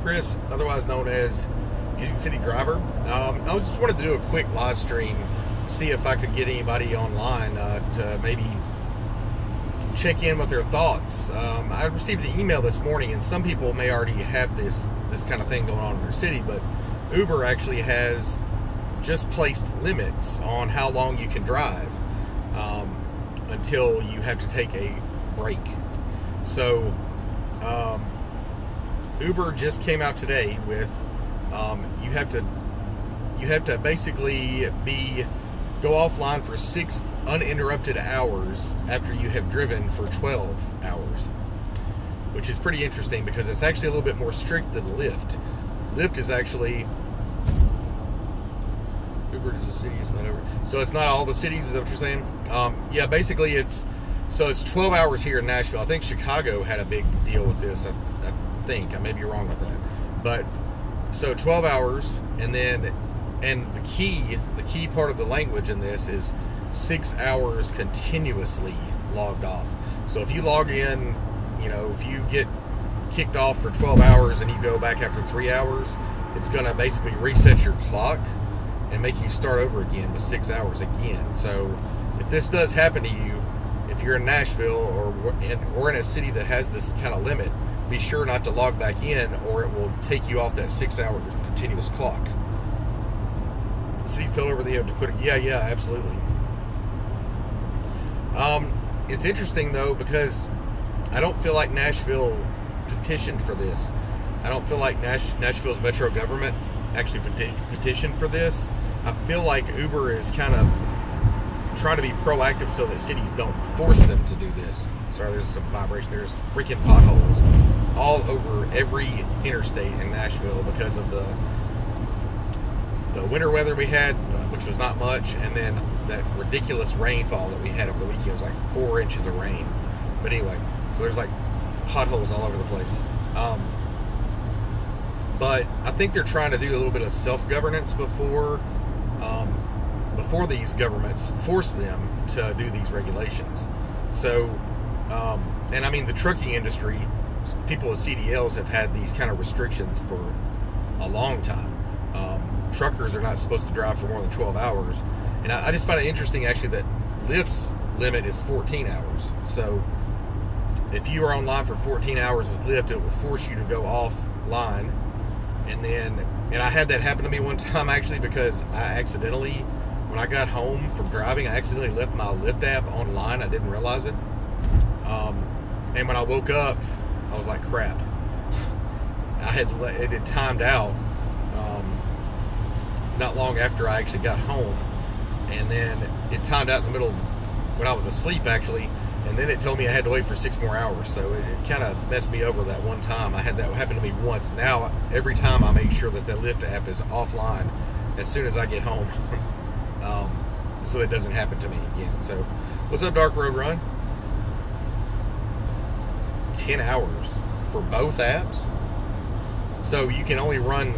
Chris, otherwise known as Music City Driver. I just wanted to do a quick live stream to see if I could get anybody online to maybe check in with their thoughts. I received the email this morning, and some people may already have this kind of thing going on in their city, but Uber actually has just placed limits on how long you can drive until you have to take a break. So Uber just came out today with you have to basically go offline for 6 uninterrupted hours after you have driven for 12 hours, which is pretty interesting because it's actually a little bit more strict than Lyft. Lyft is actually, Uber is a city, it's not over. So it's not all the cities, is that what you're saying? Yeah, basically it's 12 hours here in Nashville. I think Chicago had a big deal with this. I think I may be wrong with that, but so 12 hours, and the key part of the language in this is 6 hours continuously logged off. So if you log in, if you get kicked off for 12 hours and you go back after 3 hours, it's going to basically reset your clock and make you start over again with 6 hours again. So if this does happen to you, if you're in Nashville or in a city that has this kind of limit, be sure not to log back in, or it will take you off that 6 hour continuous clock. The city's told over they have to put it. Yeah, absolutely. It's interesting though, because I don't feel like Nashville petitioned for this. I don't feel like Nashville's metro government actually petitioned for this. I feel like Uber is kind of trying to be proactive so that cities don't force them to do this. Sorry, there's some vibration. There's freaking potholes all over every interstate in Nashville because of the winter weather we had, which was not much, and then that ridiculous rainfall that we had over the weekend. It was like 4 inches of rain. But anyway, so there's like potholes all over the place. But I think they're trying to do a little bit of self-governance before these governments force them to do these regulations. So, and I mean, the trucking industry, people with CDLs have had these kind of restrictions for a long time. Truckers are not supposed to drive for more than 12 hours. And I just find it interesting, actually, that Lyft's limit is 14 hours. So if you are online for 14 hours with Lyft, it will force you to go offline. And I had that happen to me one time, actually, because I accidentally, when I got home from driving, I accidentally left my Lyft app online. I didn't realize it. And when I woke up, I was like, crap. It had timed out not long after I actually got home. And then it timed out in the middle of when I was asleep, actually. And then it told me I had to wait for 6 more hours. So it kind of messed me over that one time. I had that happen to me once. Now, every time I make sure that Lyft app is offline as soon as I get home. So it doesn't happen to me again. So, what's up, Dark Road Run? 10 hours for both apps? So you can only run...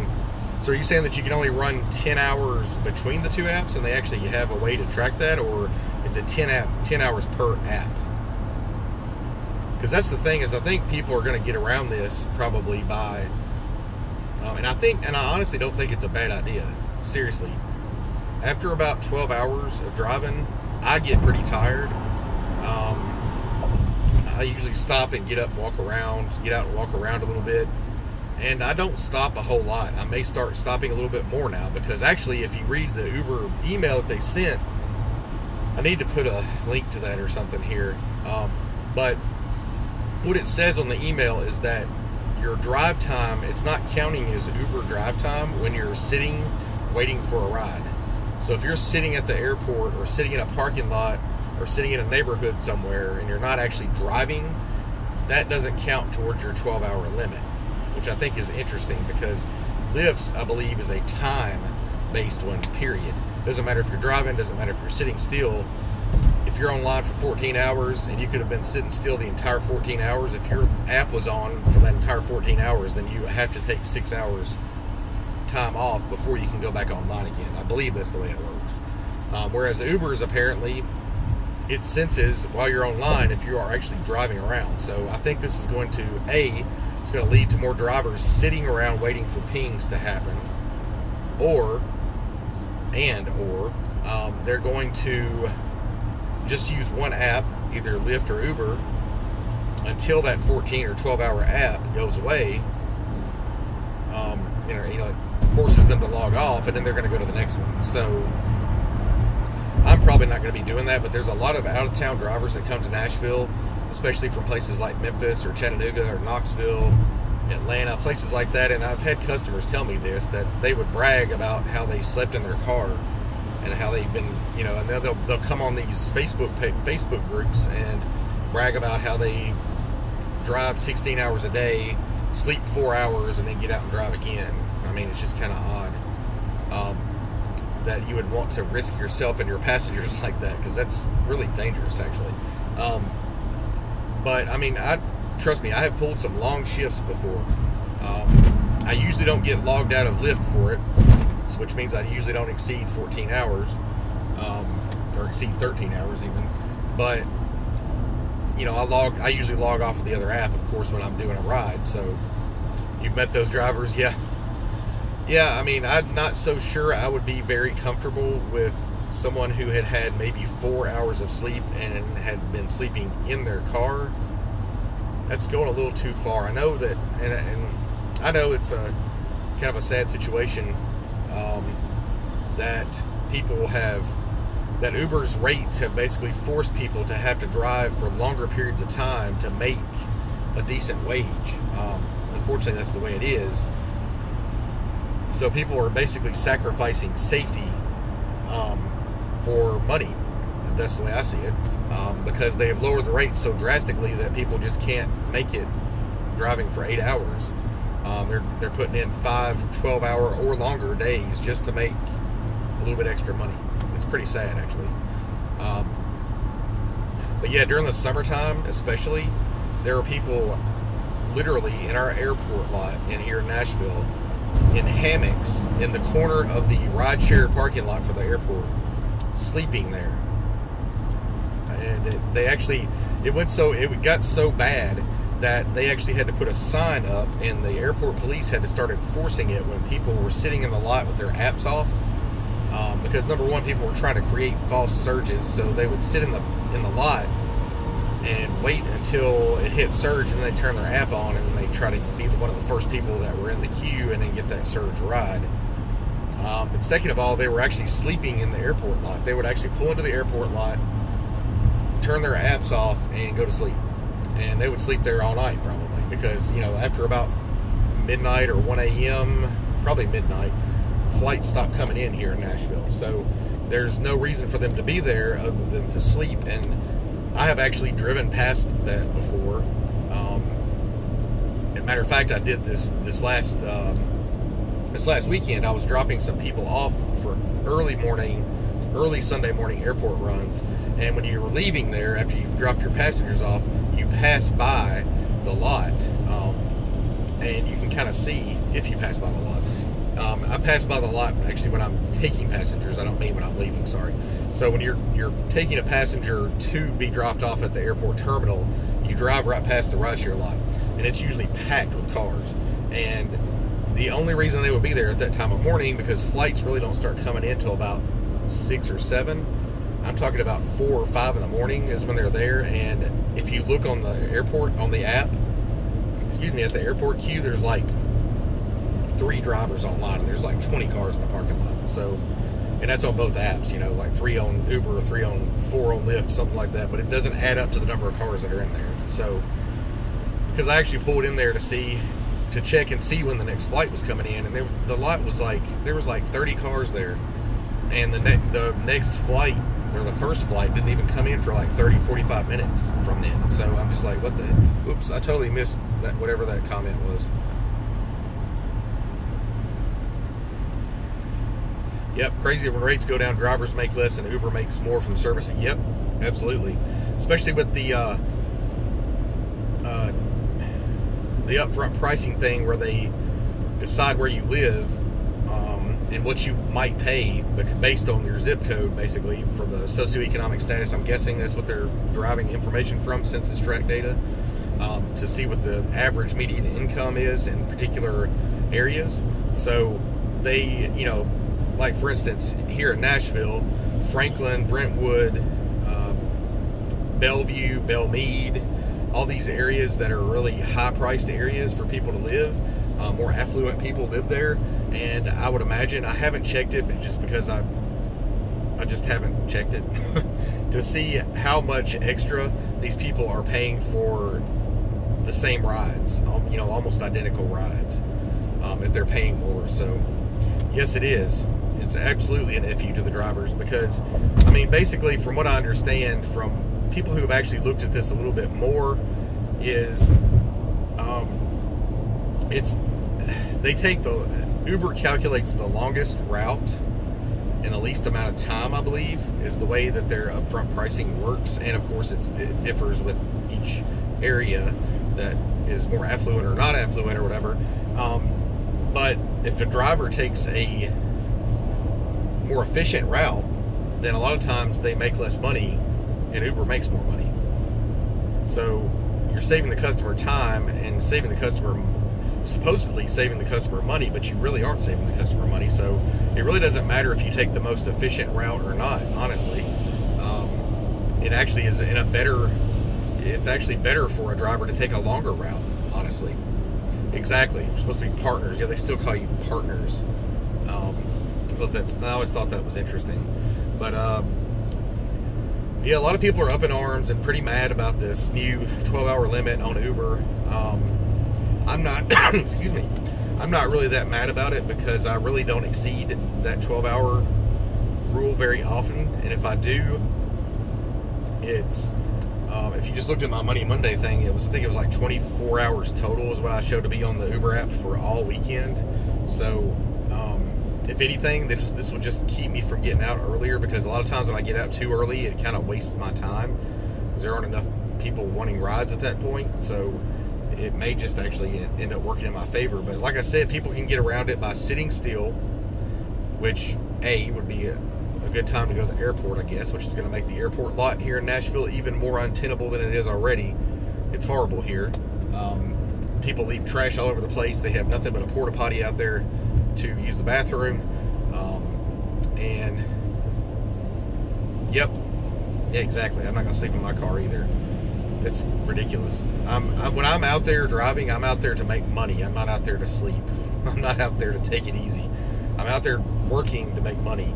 So are you saying that you can only run 10 hours between the two apps, and they actually have a way to track that? Or is it 10 hours per app? Because that's the thing, is I think people are going to get around this probably by... and I honestly don't think it's a bad idea. Seriously. After about 12 hours of driving, I get pretty tired. I usually stop and get out and walk around a little bit. And I don't stop a whole lot. I may start stopping a little bit more now, because actually, if you read the Uber email that they sent, I need to put a link to that or something here. But what it says on the email is that your drive time, it's not counting as Uber drive time when you're sitting waiting for a ride. So if you're sitting at the airport or sitting in a parking lot or sitting in a neighborhood somewhere and you're not actually driving, that doesn't count towards your 12-hour limit, which I think is interesting, because Lyft's, I believe, is a time-based one, period. Doesn't matter if you're driving, doesn't matter if you're sitting still. If you're online for 14 hours and you could have been sitting still the entire 14 hours, if your app was on for that entire 14 hours, then you have to take 6 hours time off before you can go back online again. I believe that's the way it works. Whereas Uber's, apparently, it senses while you're online if you are actually driving around. So I think this is going to, A, It's going to lead to more drivers sitting around waiting for pings to happen, or they're going to just use one app, either Lyft or Uber, until that 14 or 12 hour app goes away. It forces them to log off, and then they're going to go to the next one. So I'm probably not going to be doing that, but there's a lot of out-of-town drivers that come to Nashville, especially from places like Memphis or Chattanooga or Knoxville, Atlanta, places like that. And I've had customers tell me this, that they would brag about how they slept in their car and how they've been, and then they'll come on these Facebook groups and brag about how they drive 16 hours a day, sleep 4 hours, and then get out and drive again. I mean, it's just kind of odd that you would want to risk yourself and your passengers like that, because that's really dangerous, actually. But I mean, trust me, I have pulled some long shifts before. I usually don't get logged out of Lyft for it, which means I usually don't exceed 14 hours, or exceed 13 hours even. But I usually log off of the other app, of course, when I'm doing a ride. So you've met those drivers, yeah. I mean, I'm not so sure I would be very comfortable with someone who had maybe 4 hours of sleep and had been sleeping in their car. That's going a little too far. I know that, and I know it's a kind of a sad situation, that that Uber's rates have basically forced people to have to drive for longer periods of time to make a decent wage. Unfortunately, that's the way it is. So people are basically sacrificing safety for money. That's the way I see it, because they have lowered the rates so drastically that people just can't make it driving for 8 hours. They're putting in 5, 12 hour or longer days just to make a little bit extra money. It's pretty sad, actually. But yeah, during the summertime especially, there are people literally in our airport lot in here in Nashville in hammocks in the corner of the rideshare parking lot for the airport, sleeping there. And it got so bad that they actually had to put a sign up, and the airport police had to start enforcing it when people were sitting in the lot with their apps off. Because number one, people were trying to create false surges, so they would sit in the lot and wait until it hit surge, and then they turn their app on, and then they try to be one of the first people that were in the queue and then get that surge ride. And second of all, they were actually sleeping in the airport lot. They would actually pull into the airport lot, turn their apps off, and go to sleep. And they would sleep there all night probably, because after about midnight or 1 a.m., probably midnight, flights stop coming in here in Nashville. So there's no reason for them to be there other than to sleep. And I have actually driven past that before. As a matter of fact, I did this last weekend. I was dropping some people off for early Sunday morning airport runs. And when you were leaving there, after you've dropped your passengers off, you pass by the lot, and you can kind of see if you pass by the lot. I pass by the lot actually when I'm taking passengers. I don't mean when I'm leaving, sorry. So when you're taking a passenger to be dropped off at the airport terminal, you drive right past the rideshare lot, and it's usually packed with cars. And the only reason they would be there at that time of morning, because flights really don't start coming in until about 6 or 7. I'm talking about 4 or 5 in the morning is when they're there. And if you look on the airport, on the app, at the airport queue, there's like 3 drivers online, and there's like 20 cars in the parking lot. So, and that's on both apps, like 3 on Uber or 4 on Lyft, something like that. But it doesn't add up to the number of cars that are in there. So, because I actually pulled in there to check and see when the next flight was coming in, and the lot was there was like 30 cars there, and the next flight, or the first flight, didn't even come in for like 30-45 minutes from then. So I'm just like, oops, I totally missed that, whatever that comment was. Yep, crazy when rates go down, drivers make less and Uber makes more from servicing. Yep, absolutely. Especially with the upfront pricing thing, where they decide where you live and what you might pay based on your zip code, basically, for the socioeconomic status. I'm guessing that's what they're deriving information from, census tract data. to see what the average median income is in particular areas. So they, like for instance, here in Nashville, Franklin, Brentwood, Bellevue, Belmead, all these areas that are really high-priced areas for people to live, more affluent people live there, and I would imagine, I haven't checked it, but just because I just haven't checked it to see how much extra these people are paying for the same rides, almost identical rides, if they're paying more. So yes, it is. It's absolutely an FU to the drivers, because basically from what I understand from people who have actually looked at this a little bit more is they take Uber calculates the longest route in the least amount of time, I believe, is the way that their upfront pricing works. And of course it differs with each area that is more affluent or not affluent or whatever. But if a driver takes a more efficient route, then a lot of times they make less money and Uber makes more money. So you're saving the customer time and supposedly saving the customer money, but you really aren't saving the customer money. So it really doesn't matter if you take the most efficient route or not, honestly. It actually is it's actually better for a driver to take a longer route, honestly. Exactly. You're supposed to be partners. Yeah, they still call you partners. I always thought that was interesting. But yeah, a lot of people are up in arms and pretty mad about this new 12-hour limit on Uber. I'm not, excuse me, I'm not really that mad about it, because I really don't exceed that 12-hour rule very often. And if I do, it's, if you just looked at my Money Monday thing, I think it was like 24 hours total is what I showed to be on the Uber app for all weekend. So, if anything, this will just keep me from getting out earlier, because a lot of times when I get out too early, it kind of wastes my time, because there aren't enough people wanting rides at that point. So it may just actually end up working in my favor. But like I said, people can get around it by sitting still, which would be a good time to go to the airport, I guess, which is going to make the airport lot here in Nashville even more untenable than it is already. It's horrible here. People leave trash all over the place. They have nothing but a porta potty out there to use the bathroom. And yep, yeah, exactly. I'm not going to sleep in my car either. It's ridiculous. When I'm out there driving, I'm out there to make money. I'm not out there to sleep. I'm not out there to take it easy. I'm out there working to make money,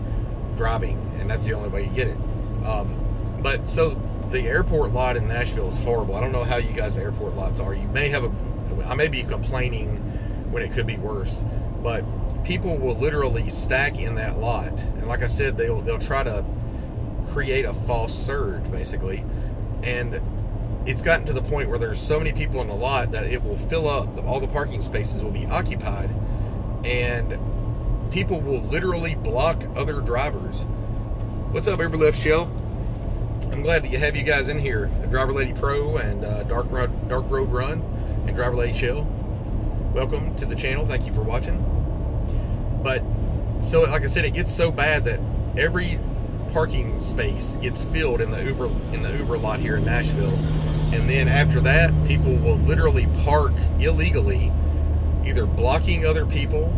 driving, and that's the only way you get it. But so the airport lot in Nashville is horrible. I don't know how you guys' airport lots are. I may be complaining when it could be worse, but people will literally stack in that lot, and like I said, they'll try to create a false surge, basically. And it's gotten to the point where there's so many people in the lot that it will fill up. All the parking spaces will be occupied, and people will literally block other drivers. What's up, Uber Lyft Shell? I'm glad to have you guys in here. Driver Lady Pro and Dark Road Run and Driver Lady Shell. Welcome to the channel. Thank you for watching. But so, like I said, it gets so bad that every parking space gets filled in the Uber lot here in Nashville. And then after that, people will literally park illegally, either blocking other people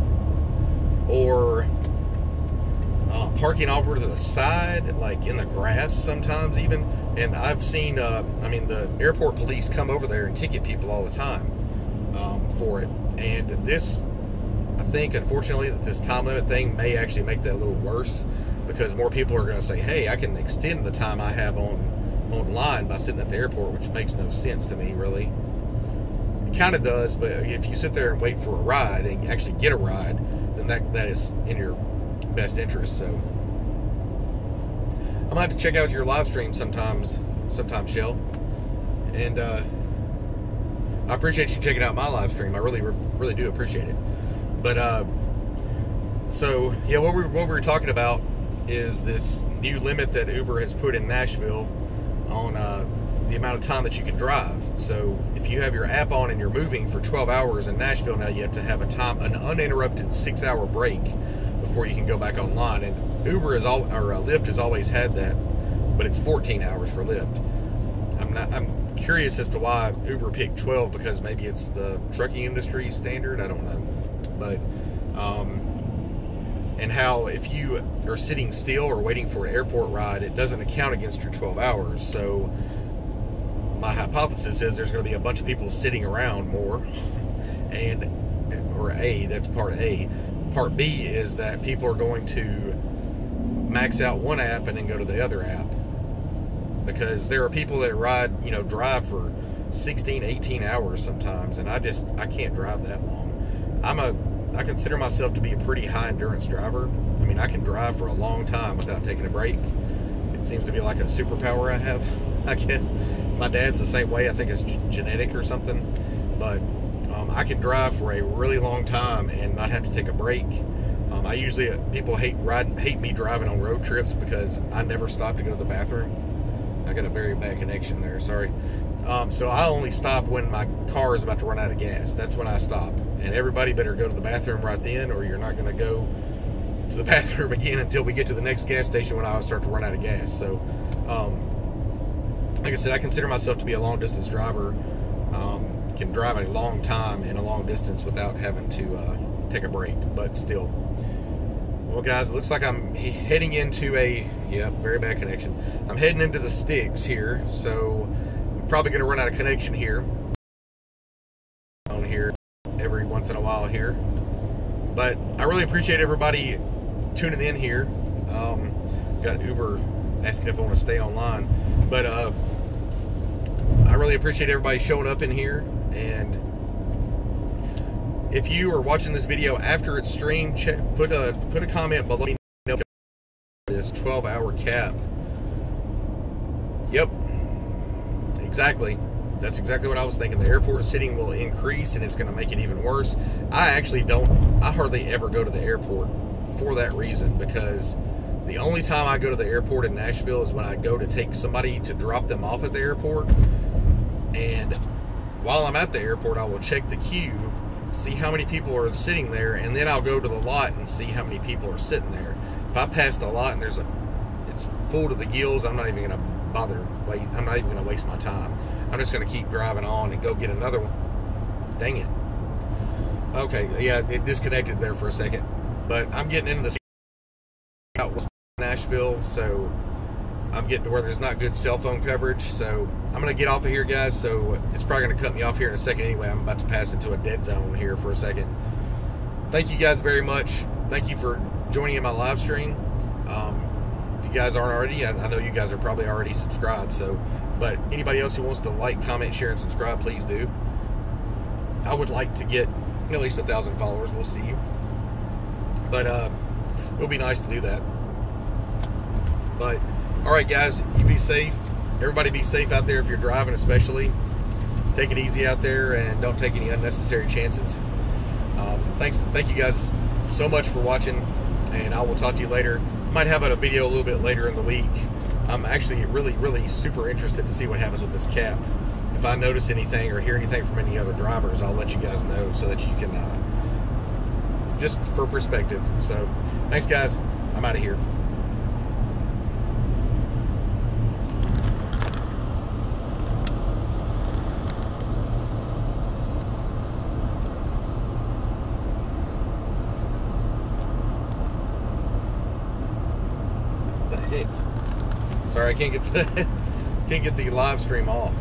or parking over to the side, like in the grass sometimes even. And I've seen, the airport police come over there and ticket people all the time for it. And this, I think, unfortunately, that this time limit thing may actually make that a little worse, because more people are going to say, hey, I can extend the time I have online by sitting at the airport, which makes no sense to me, really. It kind of does, but if you sit there and wait for a ride and actually get a ride, then that is in your best interest. So I'm going to have to check out your live stream sometime, Shell. And I appreciate you checking out my live stream. I really do appreciate it. But so yeah, what we were talking about is this new limit that Uber has put in Nashville on the amount of time that you can drive. So if you have your app on and you're moving for 12 hours in Nashville now, you have to have an uninterrupted 6-hour break before you can go back online. And Lyft has always had that, but it's 14 hours for Lyft. curious as to why Uber picked 12, because maybe it's the trucking industry standard. I don't know. But, and how if you are sitting still or waiting for an airport ride, it doesn't account against your 12 hours. So my hypothesis is there's going to be a bunch of people sitting around more. Or A, that's part A. Part B is that people are going to max out one app and then go to the other app. Because there are people that drive for 16, 18 hours sometimes, and I can't drive that long. I consider myself to be a pretty high endurance driver. I mean, I can drive for a long time without taking a break. It seems to be like a superpower I have, I guess. My dad's the same way. I think it's genetic or something. But I can drive for a really long time and not have to take a break. People hate me driving on road trips because I never stop to go to the bathroom. I got a very bad connection there, sorry. So I only stop when my car is about to run out of gas. That's when I stop. And everybody better go to the bathroom right then, or you're not going to go to the bathroom again until we get to the next gas station when I start to run out of gas. So, like I said, I consider myself to be a long-distance driver. Can drive a long time in a long distance without having to take a break, but still. Well, guys, it looks like I'm heading into very bad connection. I'm heading into the sticks here, so I'm probably going to run out of connection here. On here every once in a while here. But I really appreciate everybody tuning in here. Got Uber asking if I want to stay online. But I really appreciate everybody showing up in here. And if you are watching this video after it's streamed, put a comment below. This 12-hour cap. Yep, exactly. That's exactly what I was thinking. The airport sitting will increase, and it's going to make it even worse. I hardly ever go to the airport for that reason, because the only time I go to the airport in Nashville is when I go to take somebody to drop them off at the airport. And while I'm at the airport, I will check the queue, see how many people are sitting there, and then I'll go to the lot and see how many people are sitting there. If I pass the lot and it's full to the gills, I'm not even going to bother. I'm not even going to waste my time. I'm just going to keep driving on and go get another one. Dang it. Okay, yeah, it disconnected there for a second. But I'm getting into the out west Nashville, so I'm getting to where there's not good cell phone coverage. So I'm going to get off of here, guys. So it's probably going to cut me off here in a second anyway. I'm about to pass into a dead zone here for a second. Thank you guys very much. Thank you for joining in my live stream. If you guys aren't already, I know you guys are probably already subscribed. So, but anybody else who wants to like, comment, share, and subscribe, please do. I would like to get at least 1,000 followers. We'll see. But it'll be nice to do that. But all right, guys, you be safe. Everybody be safe out there if you're driving, especially. Take it easy out there and don't take any unnecessary chances. Thank you guys so much for watching, and I will talk to you later. Might have a video a little bit later in the week. I'm actually really super interested to see what happens with this cap. If I notice anything or hear anything from any other drivers, I'll let you guys know so that you can just for perspective. So thanks, guys. I'm out of here. Sorry, I can't get the live stream off.